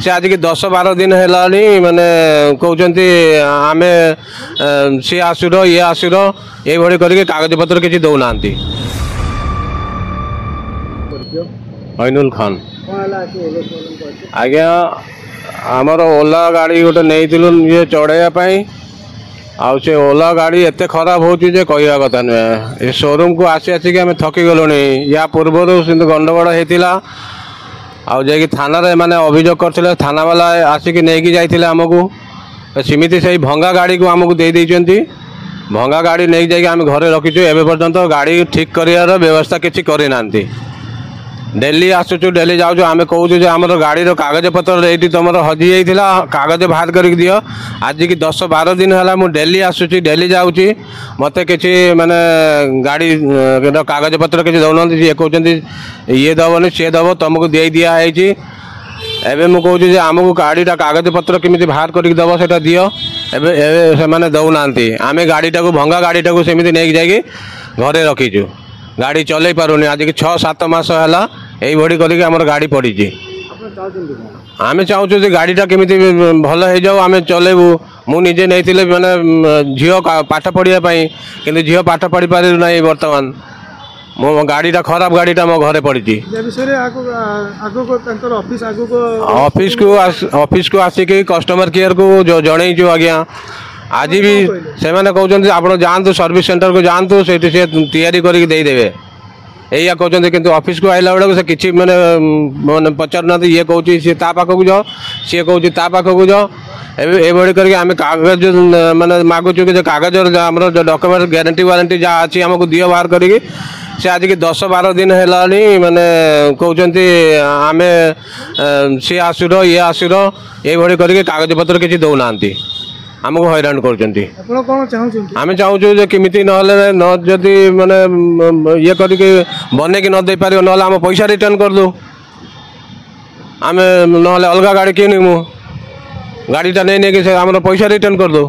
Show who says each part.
Speaker 1: से आज की 10-12 दिन है माने कहते आम सी आसुर ये आसुर ये करके कागज पत्र किसी दौना। ऐनुल खान आज्ञा आमर ओला गाड़ी गोटे नहीं ये चढ़ाई आउ से ओला गाड़ी एत खराब होती कहवा कथा नुहे ये शोरूम को आसी आसिक आम थकी गलु या पूर्व गंडगोल होता आउ जा थाना माने अभियोग करते थाना वाला आसिक नहीं जाते आमको सेमती से भंगा गाड़ी को आमको दे देती भंगा गाड़ी नहीं जाकि आम घरे रखीचु एवं पर्यंत गाड़ी ठीक कर व्यवस्था किसी करना डेली आसुचु डेली जाऊँ आम कहूँ आम गाड़ी कागज पत्र ये तुम हजि जाइला कागज बाहर कर दियो आज की 10-12 दिन है मुझे डेली आसुची डेली जाऊँगी मत कि माने गाड़ी कागज पत्र किसी दौना ये कहते ये दबनी सी दब तुमको दे दिखाई एवं मुझे कहूँ आमको गाड़ीटा कागज पत्र केमी बाहर कर दब से दियो से दौना आम गाड़ीटा को भंगा गाड़ीटा को सेमती नहीं जाकि घरे रखीचु गाड़ी चल पारुनि आज की 6-7 मास है यही करके आम गाड़ी पड़ी आम चाहूँ गाड़ीटा केमी भल हो जाऊ आम चलेबू मुझे नहीं मैंने झील पाठ पढ़ाई कि झील पाठ पढ़ी पार ना बर्तमान मो गाड़ीटा खराब गाड़ीटा मो घरे पड़ी ऑफिस को आसिक कस्टमर केयर को जनईचु आज्ञा आज भी से कहते आप जातु सर्विस सेंटर को जातु से तैयारी करदेवे या कहते कि ऑफिस को आइला बेला से किसी मैंने पचारना ये कहूँ सी पाखक जाओ सी कहूँ पाखक जाओ ये करके आम कागज मैंने मागुचु कि कागज आम डॉक्यूमेंट गारंटी वारंटी जहाँ अच्छी आमको दियो बाहर करके से आज की 10-12 दिन है माने कहते आम सी आसुर ये आसुर ये करके कागज पत्र किसी दौना आमको हैरान करें चाहूँ किमिति न जदि माने ये करके बने कि न दे पार ना आम पैसा रिटर्न कर दो आम ना अलग गाड़ी किनमु गाड़ीटा नहीं कि आम पैसा रिटर्न कर दो।